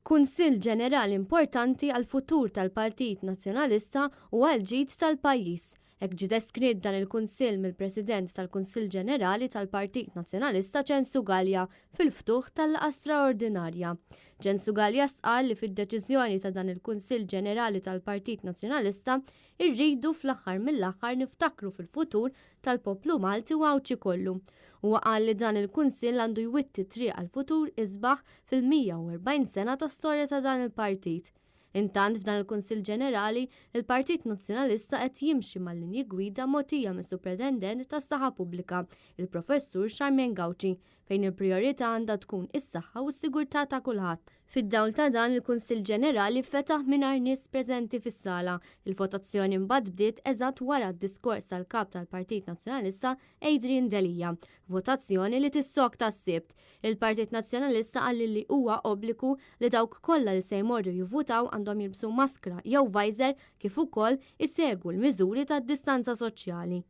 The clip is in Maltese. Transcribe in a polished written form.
Kunsill Ġenerali importanti għal futur tal-Partit Nazzjonalista u għal ġid tal-pajjiż. Hekk ġie deskritt dan il-Kunsill mill-President tal-Kunsill Ġenerali tal-Partit Nazzjonalista Ġen Galja fil-ftuħ tal-laqgħa straordinarja. Ġen Galja qal li fid-deċiżjoni ta' dan il-Kunsill Ġenerali tal-Partit Nazzjonalista irridu fl-aħħar mill-aħħar niftakru fil-futur tal-poplu Malti u għawċi kollu. Huwa qal li dan il-Kunsill għandu jwitti triq għall-futur isbaħ fil-140 sena ta' storja ta' dan il-partit. Intant f'dan il-Kunsill Ġenerali, il-Partit Nazzjonalista qed jimxi mal-linji gwida mogħtija mis-Supretendent tas-Saħħa Pubblika, il-Professur Charmaine Gauci, fejn il-prijorità għandha tkun is-saħħa u s-sigurtà ta' kulħadd. Fid-dawl ta' dan il-Kunsill Ġenerali fetaħ mingħajr nies preżenti fis-sala. Il-votazzjoni mbagħad bdiet eżatt wara d-diskors tal-kap tal-Partit Nazzjonalista Adrian Delija. Votazzjoni li tissok tas-sibt. Il-Partit Nazzjonalista qal li huwa obbligu li dawk kollha li se jmorru jivvutaw għandhom jilbsu maskra jew visor kif ukoll isegwu l-miżuri tad-distanza soċjali.